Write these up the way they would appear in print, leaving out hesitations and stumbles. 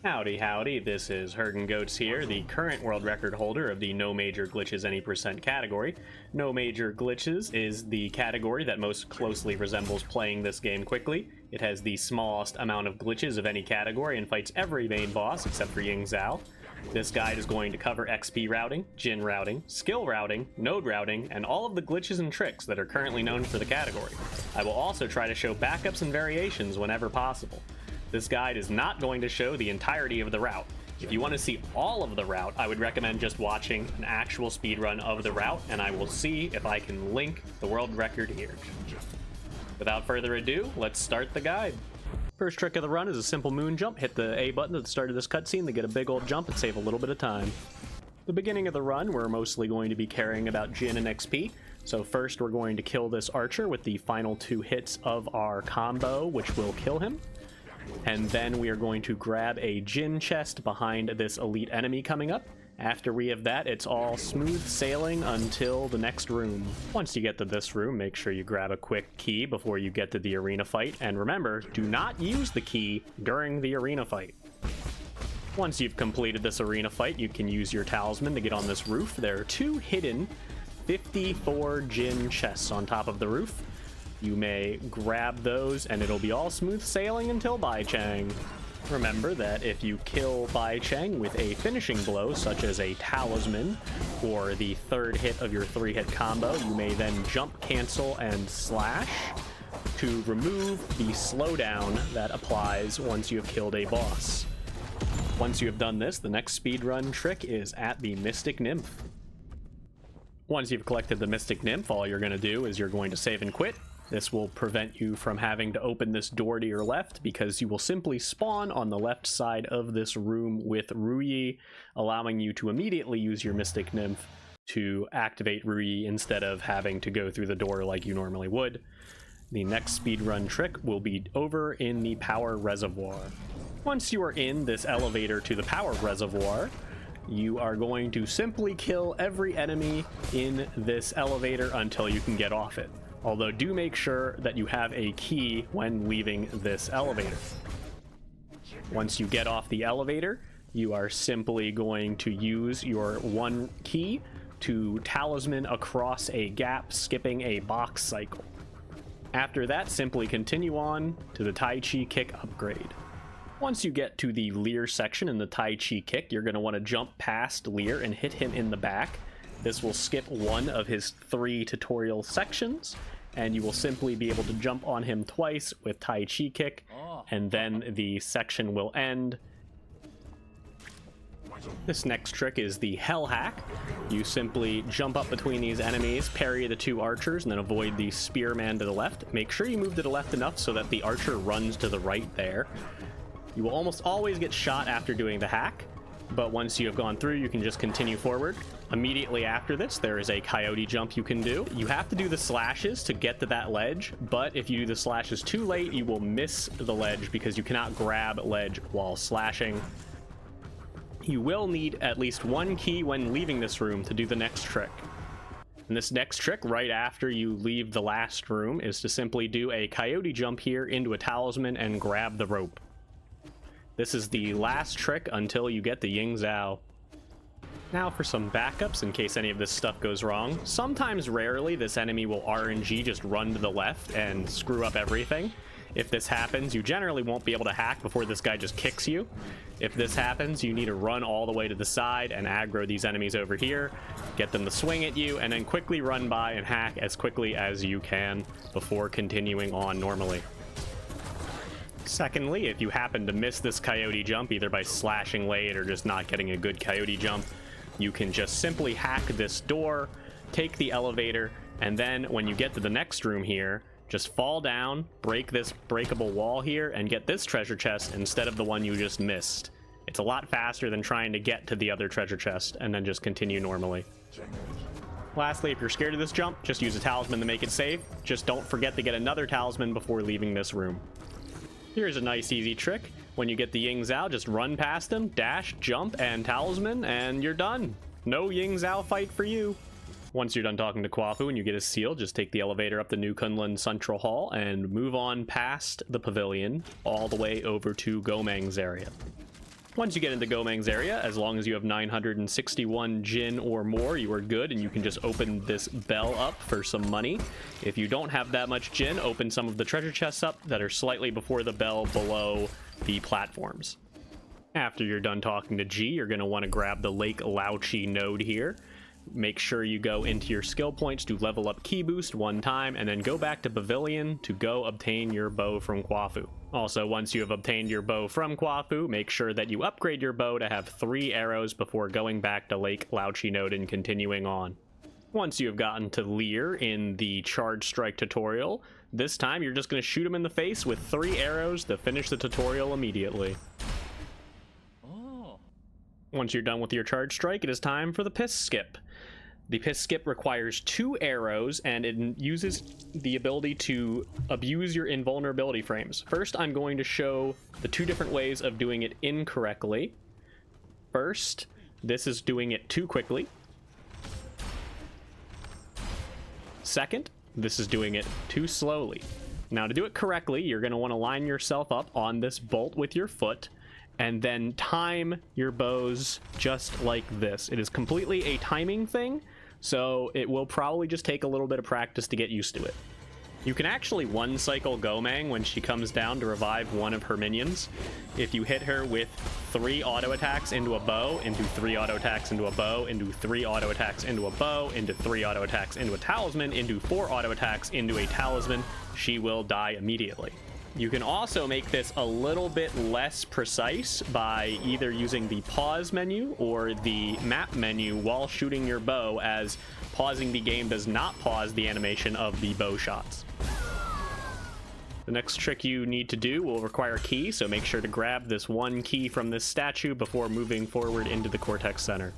Howdy, howdy, this is Herdin' Goats here, the current world record holder of the No Major Glitches Any Percent category. No Major Glitches is the category that most closely resembles playing this game quickly. It has the smallest amount of glitches of any category and fights every main boss except for Ying Xo. This guide is going to cover XP routing, Jin routing, skill routing, node routing, and all of the glitches and tricks that are currently known for the category. I will also try to show backups and variations whenever possible. This guide is not going to show the entirety of the route. If you want to see all of the route, I would recommend just watching an actual speedrun of the route, and I will see if I can link the world record here. Without further ado, let's start the guide. First trick of the run is a simple moon jump. Hit the A button at the start of this cutscene to get a big old jump and save a little bit of time. The beginning of the run, we're mostly going to be caring about Jin and XP. So first we're going to kill this archer with the final 2 hits of our combo, which will kill him. And then we are going to grab a Jin chest behind this elite enemy coming up. After we have that, it's all smooth sailing until the next room. Once you get to this room, make sure you grab a quick key before you get to the arena fight. And remember, do not use the key during the arena fight. Once you've completed this arena fight, you can use your talisman to get on this roof. There are 2 hidden 54 Jin chests on top of the roof. You may grab those and it'll be all smooth sailing until Bai Chang. Remember that if you kill Bai Chang with a finishing blow, such as a talisman or the 3rd hit of your 3-hit combo, you may then jump, cancel, and slash to remove the slowdown that applies once you have killed a boss. Once you have done this, the next speedrun trick is at the Mystic Nymph. Once you've collected the Mystic Nymph, all you're going to do is you're going to save and quit. This will prevent you from having to open this door to your left because you will simply spawn on the left side of this room with Rui, allowing you to immediately use your Mystic Nymph to activate Rui instead of having to go through the door like you normally would. The next speedrun trick will be over in the power reservoir. Once you are in this elevator to the power reservoir, you are going to simply kill every enemy in this elevator until you can get off it. Although do make sure that you have a key when leaving this elevator. Once you get off the elevator, you are simply going to use your 1 key to talisman across a gap, skipping a box cycle. After that, simply continue on to the Tai Chi kick upgrade. Once you get to the Lear section in the Tai Chi kick, you're going to want to jump past Lear and hit him in the back. This will skip 1 of his 3 tutorial sections, and you will simply be able to jump on him twice with Tai Chi kick, and then the section will end. This next trick is the Hell Hack. You simply jump up between these enemies, parry the 2 archers, and then avoid the spearman to the left. Make sure you move to the left enough so that the archer runs to the right there. You will almost always get shot after doing the hack, but once you have gone through, you can just continue forward. Immediately after this, there is a coyote jump you can do. You have to do the slashes to get to that ledge, but if you do the slashes too late, you will miss the ledge because you cannot grab ledge while slashing. You will need at least 1 key when leaving this room to do the next trick. And this next trick, right after you leave the last room, is to simply do a coyote jump here into a talisman and grab the rope. This is the last trick until you get the Ying Xo. Now for some backups in case any of this stuff goes wrong. Sometimes, rarely, this enemy will RNG just run to the left and screw up everything. If this happens, you generally won't be able to hack before this guy just kicks you. If this happens, you need to run all the way to the side and aggro these enemies over here, get them to swing at you, and then quickly run by and hack as quickly as you can before continuing on normally. Secondly, if you happen to miss this coyote jump, either by slashing late or just not getting a good coyote jump, you can just simply hack this door, take the elevator, and then when you get to the next room here, just fall down, break this breakable wall here, and get this treasure chest instead of the one you just missed. It's a lot faster than trying to get to the other treasure chest and then just continue normally. Lastly, if you're scared of this jump, just use a talisman to make it safe. Just don't forget to get another talisman before leaving this room. Here's a nice easy trick. When you get the Ying Xo, just run past him, dash, jump, and talisman, and you're done. No Ying Xo fight for you. Once you're done talking to Kwafu and you get his seal, just take the elevator up the New Kunlun Central Hall and move on past the pavilion all the way over to Gomang's area. Once you get into Gomang's area, as long as you have 961 Jin or more, you are good, and you can just open this bell up for some money. If you don't have that much Jin, open some of the treasure chests up that are slightly before the bell below the platforms. After you're done talking to G, you're going to want to grab the Lake Lououchi node here. Make sure you go into your skill points to level up Ki Boost one time, and then go back to Pavilion to go obtain your bow from Kwafu. Also, once you have obtained your bow from Kwafu, make sure that you upgrade your bow to have 3 arrows before going back to Lake Lououchi node and continuing on. Once you have gotten to Lear in the Charge Strike tutorial, this time you're just going to shoot him in the face with 3 arrows to finish the tutorial immediately. Once you're done with your Charge Strike, it is time for the Piss Skip. The Piss Skip requires 2 arrows, and it uses the ability to abuse your invulnerability frames. First, I'm going to show the 2 different ways of doing it incorrectly. First, this is doing it too quickly. Second, this is doing it too slowly. Now, to do it correctly, you're going to want to line yourself up on this bolt with your foot, and then time your bows just like this. It is completely a timing thing, so it will probably just take a little bit of practice to get used to it. You can actually one-cycle Gomang when she comes down to revive one of her minions. If you hit her with 3 auto attacks into a bow, into 3 auto attacks into a bow, into 3 auto attacks into a bow, into 3 auto attacks into a talisman, into 4 auto attacks into a talisman, she will die immediately. You can also make this a little bit less precise by either using the pause menu or the map menu while shooting your bow, as pausing the game does not pause the animation of the bow shots. The next trick you need to do will require Ki, so make sure to grab this 1 key from this statue before moving forward into the Cortex Center.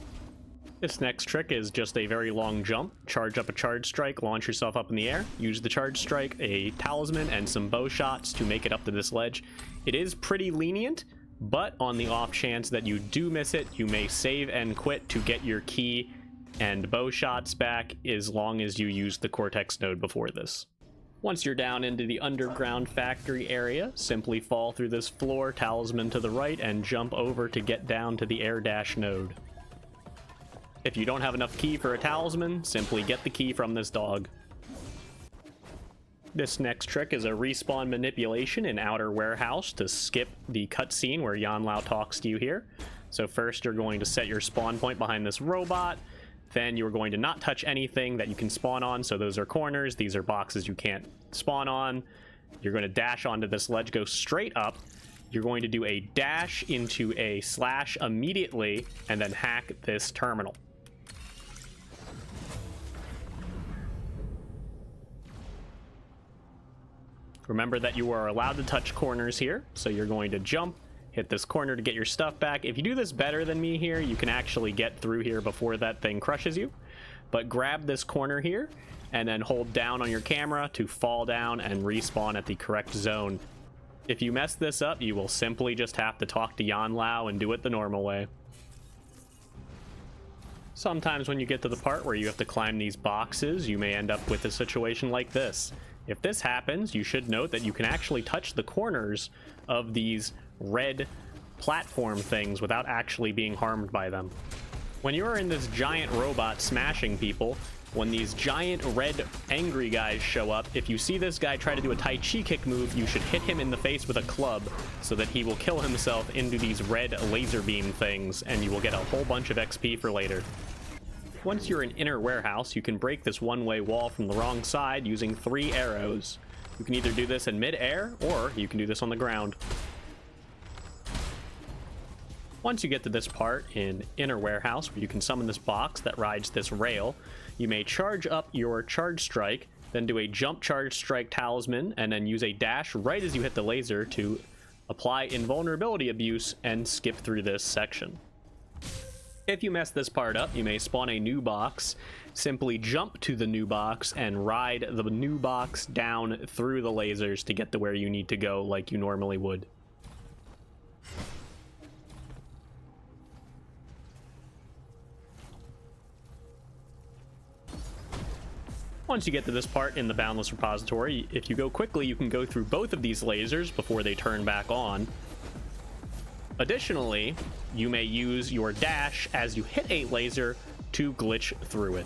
This next trick is just a very long jump. Charge up a Charge Strike, launch yourself up in the air, use the Charge Strike, a talisman, and some bow shots to make it up to this ledge. It is pretty lenient, but on the off chance that you do miss it, you may save and quit to get your Ki and bow shots back, as long as you use the Cortex node before this. Once you're down into the underground factory area, simply fall through this floor, talisman to the right, and jump over to get down to the air dash node. If you don't have enough Ki for a talisman, simply get the Ki from this dog. This next trick is a respawn manipulation in Outer Warehouse to skip the cutscene where Yanlao talks to you here. So first you're going to set your spawn point behind this robot, then you're going to not touch anything that you can spawn on, so those are corners, these are boxes you can't spawn on. You're going to dash onto this ledge, go straight up. You're going to do a dash into a slash immediately, and then hack this terminal. Remember that you are allowed to touch corners here, so you're going to jump, hit this corner to get your stuff back. If you do this better than me here, you can actually get through here before that thing crushes you. But grab this corner here, and then hold down on your camera to fall down and respawn at the correct zone. If you mess this up, you will simply just have to talk to Yanlao and do it the normal way. Sometimes when you get to the part where you have to climb these boxes, you may end up with a situation like this. If this happens, you should note that you can actually touch the corners of these red platform things without actually being harmed by them. When you are in this giant robot smashing people, when these giant red angry guys show up, if you see this guy try to do a Tai Chi kick move, you should hit him in the face with a club so that he will kill himself into these red laser beam things, and you will get a whole bunch of XP for later. Once you're in Inner Warehouse, you can break this one-way wall from the wrong side using 3 arrows. You can either do this in mid-air, or you can do this on the ground. Once you get to this part in Inner Warehouse, where you can summon this box that rides this rail, you may charge up your Charge Strike, then do a Jump Charge Strike Talisman, and then use a dash right as you hit the laser to apply Invulnerability Abuse and skip through this section. If you mess this part up, you may spawn a new box, simply jump to the new box, and ride the new box down through the lasers to get to where you need to go like you normally would. Once you get to this part in the Boundless Repository, if you go quickly, you can go through both of these lasers before they turn back on. Additionally, you may use your dash as you hit a laser to glitch through it.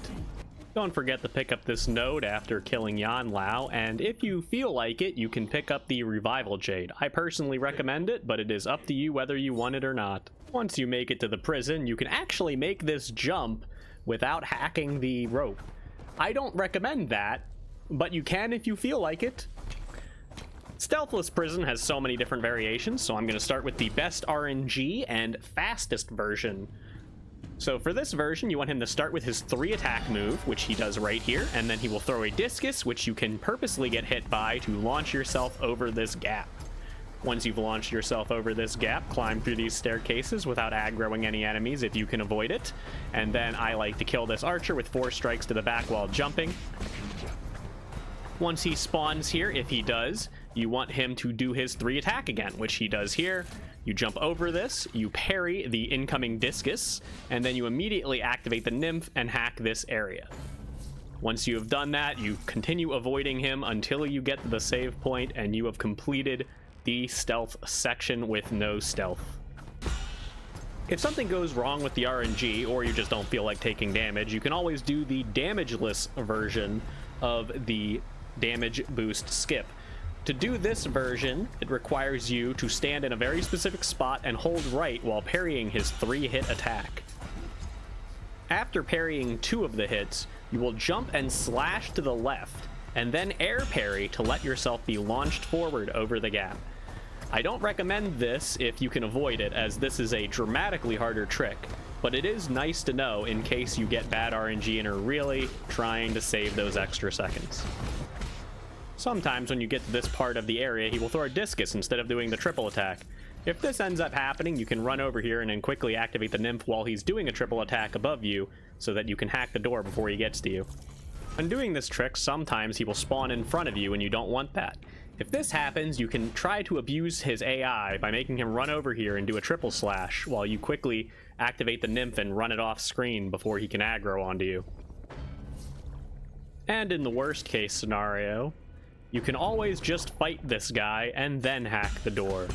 Don't forget to pick up this node after killing Yan Lao, and if you feel like it, you can pick up the Revival Jade. I personally recommend it, but it is up to you whether you want it or not. Once you make it to the prison, you can actually make this jump without hacking the rope. I don't recommend that, but you can if you feel like it. Stealthless Prison has so many different variations, so I'm going to start with the best RNG and fastest version. So for this version, you want him to start with his 3 attack move, which he does right here, and then he will throw a discus, which you can purposely get hit by to launch yourself over this gap. Once you've launched yourself over this gap, climb through these staircases without aggroing any enemies if you can avoid it. And then I like to kill this archer with 4 strikes to the back while jumping. Once he spawns here, if he does, you want him to do his 3 attack again, which he does here. You jump over this, you parry the incoming discus, and then you immediately activate the nymph and hack this area. Once you have done that, you continue avoiding him until you get to the save point and you have completed the stealth section with no stealth. If something goes wrong with the RNG, or you just don't feel like taking damage, you can always do the damageless version of the damage boost skip. To do this version, it requires you to stand in a very specific spot and hold right while parrying his 3-hit attack. After parrying 2 of the hits, you will jump and slash to the left, and then air parry to let yourself be launched forward over the gap. I don't recommend this if you can avoid it, as this is a dramatically harder trick, but it is nice to know in case you get bad RNG and are really trying to save those extra seconds. Sometimes when you get to this part of the area, he will throw a discus instead of doing the triple attack. If this ends up happening, you can run over here and then quickly activate the nymph while he's doing a triple attack above you, so that you can hack the door before he gets to you. When doing this trick, sometimes he will spawn in front of you and you don't want that. If this happens, you can try to abuse his AI by making him run over here and do a triple slash while you quickly activate the nymph and run it off screen before he can aggro onto you. And in the worst case scenario, you can always just fight this guy and then hack the door.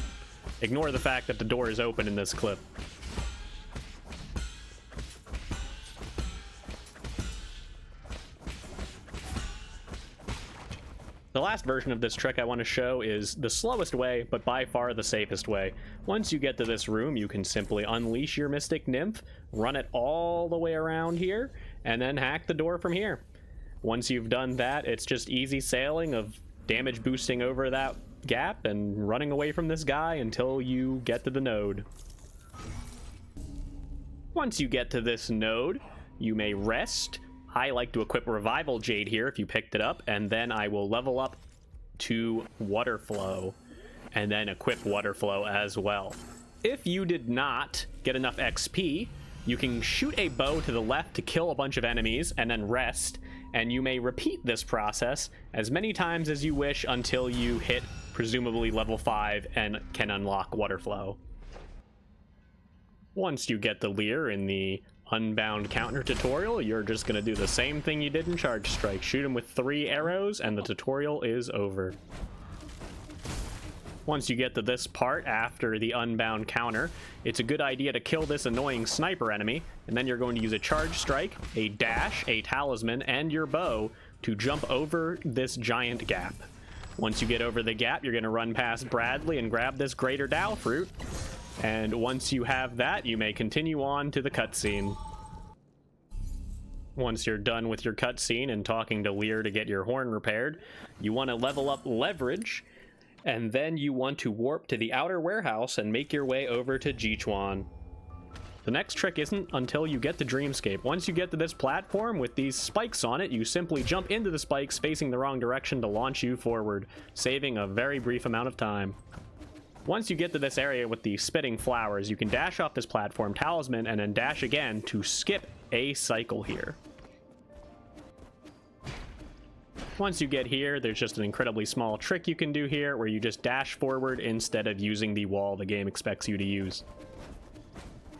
Ignore the fact that the door is open in this clip. The last version of this trick I want to show is the slowest way, but by far the safest way. Once you get to this room, you can simply unleash your Mystic Nymph, run it all the way around here, and then hack the door from here. Once you've done that, it's just easy sailing of damage boosting over that gap and running away from this guy until you get to the node. Once you get to this node, you may rest. I like to equip Revival Jade here if you picked it up, and then I will level up to Water Flow and then equip Water Flow as well. If you did not get enough XP, you can shoot a bow to the left to kill a bunch of enemies and then rest, and you may repeat this process as many times as you wish until you hit presumably level 5 and can unlock Water Flow. Once you get the Leer in the Unbound counter tutorial, you're just going to do the same thing you did in Charge Strike. Shoot him with 3 arrows and the tutorial is over. Once you get to this part after the Unbound counter, it's a good idea to kill this annoying sniper enemy, and then you're going to use a Charge Strike, a dash, a talisman, and your bow to jump over this giant gap. Once you get over the gap, you're going to run past Bradley and grab this Greater Dao Fruit, and once you have that, you may continue on to the cutscene. Once you're done with your cutscene and talking to Lear to get your horn repaired, you want to level up Leverage, and then you want to warp to the outer warehouse and make your way over to Jichuan. The next trick isn't until you get to Dreamscape. Once you get to this platform with these spikes on it, you simply jump into the spikes facing the wrong direction to launch you forward, saving a very brief amount of time. Once you get to this area with the spitting flowers, you can dash off this platform, talisman, and then dash again to skip a cycle here. Once you get here, there's just an incredibly small trick you can do here where you just dash forward instead of using the wall the game expects you to use.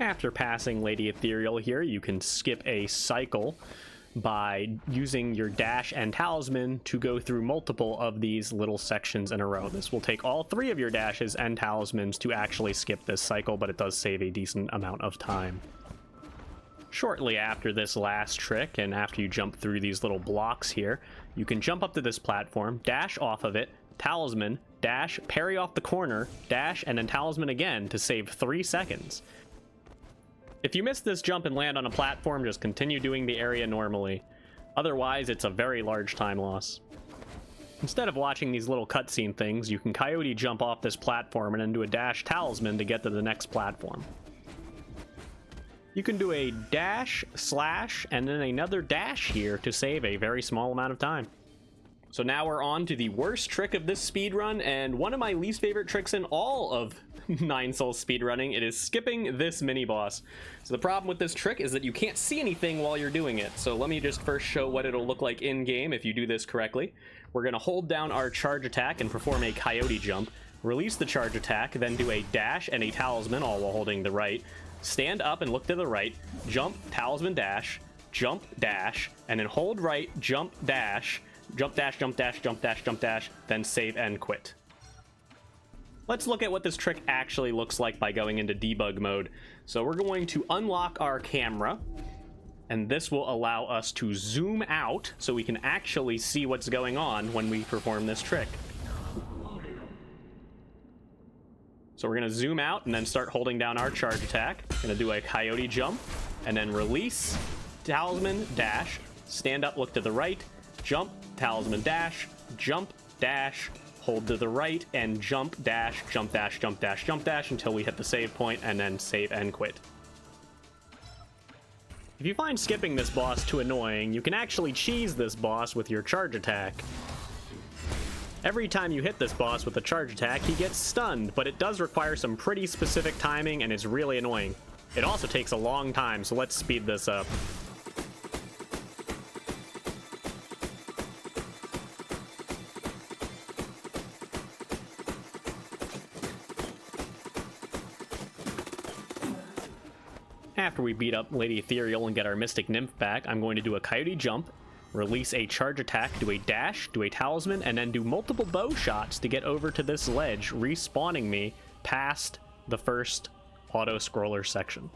After passing Lady Ethereal here, you can skip a cycle by using your dash and talisman to go through multiple of these little sections in a row. This will take all 3 of your dashes and talismans to actually skip this cycle, but it does save a decent amount of time. Shortly after this last trick, and after you jump through these little blocks here, you can jump up to this platform, dash off of it, talisman, dash, parry off the corner, dash, and then talisman again to save 3 seconds. If you miss this jump and land on a platform, just continue doing the area normally. Otherwise, it's a very large time loss. Instead of watching these little cutscene things, you can coyote jump off this platform and then do a dash talisman to get to the next platform. You can do a dash, slash, and then another dash here to save a very small amount of time. So now we're on to the worst trick of this speedrun, and one of my least favorite tricks in all of 9 Souls speedrunning. It is skipping this mini-boss. So the problem with this trick is that you can't see anything while you're doing it. So let me just first show what it'll look like in-game if you do this correctly. We're going to hold down our charge attack and perform a coyote jump, release the charge attack, then do a dash and a talisman, all while holding the right. Stand up and look to the right, jump, talisman, dash, jump, dash, and then hold right, jump, dash, jump, dash, jump, dash, jump, dash, jump, dash, then save and quit. Let's look at what this trick actually looks like by going into debug mode. So we're going to unlock our camera, and this will allow us to zoom out so we can actually see what's going on when we perform this trick. So we're going to zoom out and then start holding down our charge attack. Going to do a coyote jump, and then release, talisman, dash, stand up, look to the right, jump, talisman, dash, jump, dash, hold to the right, and jump, dash, jump, dash, jump, dash, jump, dash until we hit the save point, and then save and quit. If you find skipping this boss too annoying, you can actually cheese this boss with your charge attack. Every time you hit this boss with a charge attack, he gets stunned, but it does require some pretty specific timing and is really annoying. It also takes a long time, so let's speed this up. After we beat up Lady Ethereal and get our Mystic Nymph back, I'm going to do a coyote jump, release a charge attack, do a dash, do a talisman, and then do multiple bow shots to get over to this ledge, respawning me past the first auto-scroller section.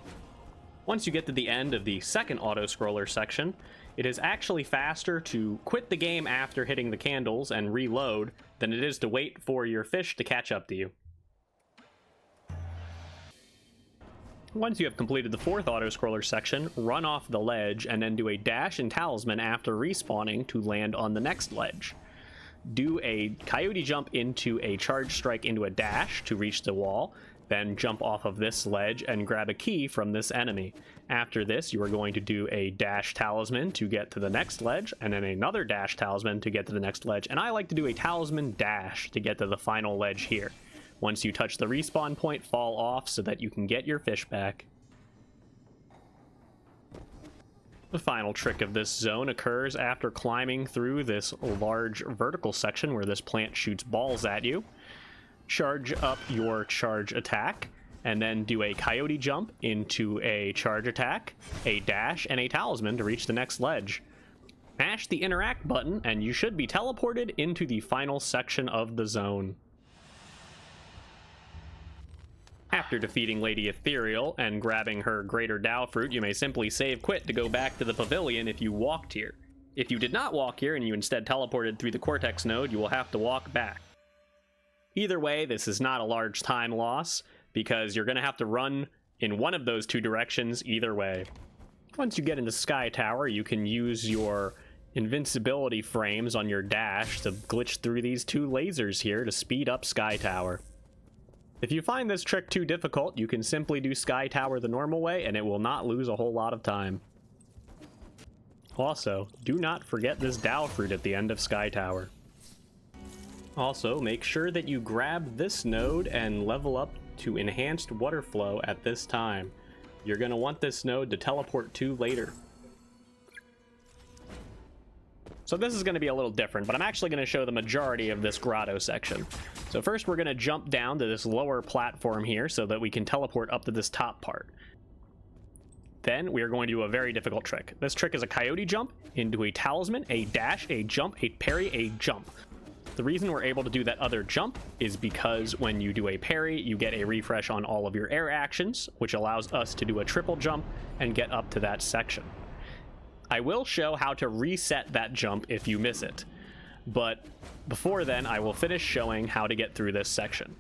Once you get to the end of the second auto-scroller section, it is actually faster to quit the game after hitting the candles and reload than it is to wait for your fish to catch up to you. Once you have completed the fourth auto-scroller section, run off the ledge and then do a dash and talisman after respawning to land on the next ledge. Do a coyote jump into a charge strike into a dash to reach the wall, then jump off of this ledge and grab a key from this enemy. After this, you are going to do a dash talisman to get to the next ledge, and then another dash talisman to get to the next ledge, and I like to do a talisman dash to get to the final ledge here. Once you touch the respawn point, fall off so that you can get your fish back. The final trick of this zone occurs after climbing through this large vertical section where this plant shoots balls at you. Charge up your charge attack, and then do a coyote jump into a charge attack, a dash, and a talisman to reach the next ledge. Mash the interact button, and you should be teleported into the final section of the zone. After defeating Lady Ethereal and grabbing her Greater Dao Fruit, you may simply save quit to go back to the pavilion if you walked here. If you did not walk here and you instead teleported through the Cortex node, you will have to walk back. Either way, this is not a large time loss, because you're going to have to run in one of those two directions either way. Once you get into Sky Tower, you can use your invincibility frames on your dash to glitch through these two lasers here to speed up Sky Tower. If you find this trick too difficult, you can simply do Sky Tower the normal way and it will not lose a whole lot of time. Also, do not forget this Dao Fruit at the end of Sky Tower. Also, make sure that you grab this node and level up to Enhanced Water Flow at this time. You're going to want this node to teleport to later. So this is going to be a little different, but I'm actually going to show the majority of this grotto section. So first we're going to jump down to this lower platform here so that we can teleport up to this top part. Then we are going to do a very difficult trick. This trick is a coyote jump into a talisman, a dash, a jump, a parry, a jump. The reason we're able to do that other jump is because when you do a parry, you get a refresh on all of your air actions, which allows us to do a triple jump and get up to that section. I will show how to reset that jump if you miss it, but before then, I will finish showing how to get through this section.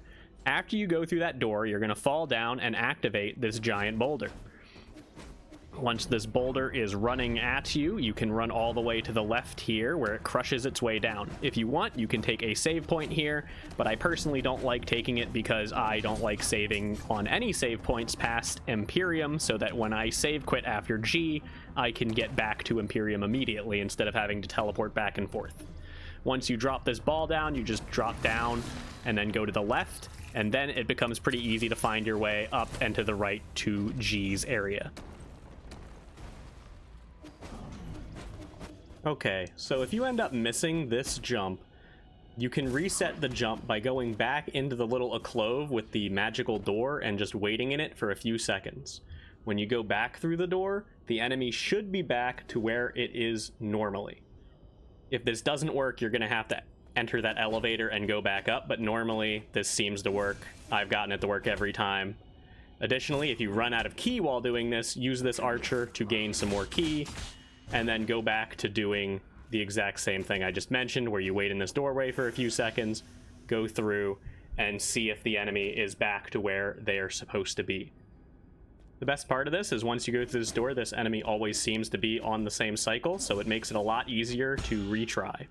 After you go through that door, you're going to fall down and activate this giant boulder. Once this boulder is running at you, you can run all the way to the left here where it crushes its way down. If you want, you can take a save point here, but I personally don't like taking it because I don't like saving on any save points past Imperium, so that when I save quit after G, I can get back to Imperium immediately instead of having to teleport back and forth. Once you drop this ball down, you just drop down and then go to the left, and then it becomes pretty easy to find your way up and to the right to G's area. Okay, so if you end up missing this jump, you can reset the jump by going back into the little alcove with the magical door and just waiting in it for a few seconds. When you go back through the door, the enemy should be back to where it is normally. If this doesn't work, you're going to have to enter that elevator and go back up, but normally this seems to work. I've gotten it to work every time. Additionally, if you run out of ki while doing this, use this archer to gain some more ki, and then go back to doing the exact same thing I just mentioned, where you wait in this doorway for a few seconds, go through, and see if the enemy is back to where they are supposed to be. The best part of this is once you go through this door, this enemy always seems to be on the same cycle, so it makes it a lot easier to retry.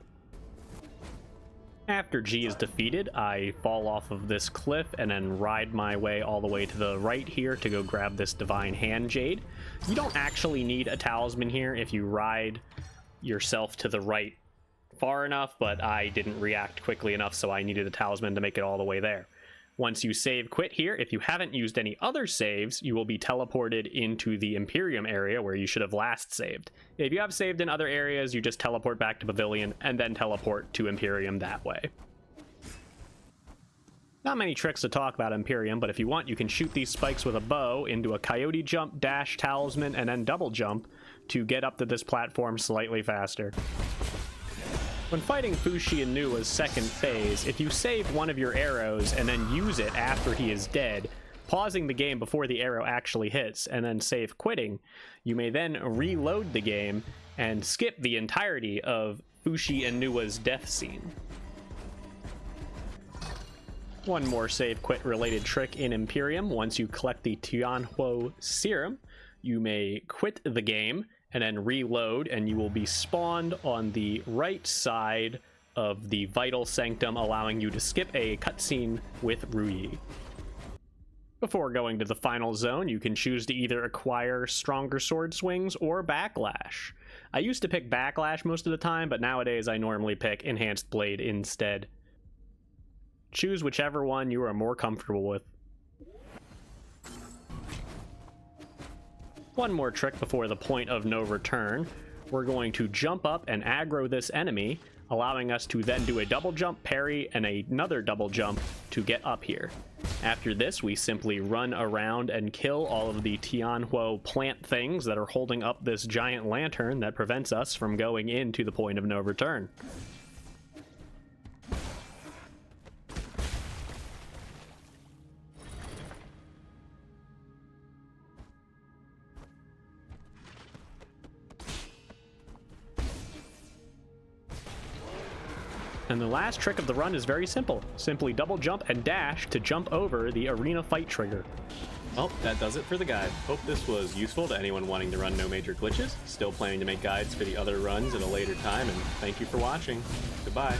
After G is defeated, I fall off of this cliff and then ride my way all the way to the right here to go grab this Divine Hand Jade. You don't actually need a talisman here if you ride yourself to the right far enough, but I didn't react quickly enough, so I needed a talisman to make it all the way there. Once you save quit here, if you haven't used any other saves, you will be teleported into the Imperium area where you should have last saved. If you have saved in other areas, you just teleport back to Pavilion and then teleport to Imperium that way. Not many tricks to talk about Imperium, but if you want, you can shoot these spikes with a bow into a coyote jump, dash, talisman, and then double jump to get up to this platform slightly faster. When fighting Fushi and Nua's second phase, if you save one of your arrows and then use it after he is dead, pausing the game before the arrow actually hits, and then save quitting, you may then reload the game and skip the entirety of Fushi and Nua's death scene. One more save quit related trick in Imperium: once you collect the Tianhuo serum, you may quit the game and then reload, and you will be spawned on the right side of the Vital Sanctum, allowing you to skip a cutscene with Rui. Before going to the final zone, you can choose to either acquire stronger sword swings or backlash. I used to pick backlash most of the time, but nowadays I normally pick enhanced blade instead. Choose whichever one you are more comfortable with. One more trick before the point of no return. We're going to jump up and aggro this enemy, allowing us to then do a double jump, parry, and another double jump to get up here. After this, we simply run around and kill all of the Tianhuo plant things that are holding up this giant lantern that prevents us from going into the point of no return. And the last trick of the run is very simple. Simply double jump and dash to jump over the arena fight trigger. Well, that does it for the guide. Hope this was useful to anyone wanting to run no major glitches. Still planning to make guides for the other runs at a later time, and thank you for watching. Goodbye.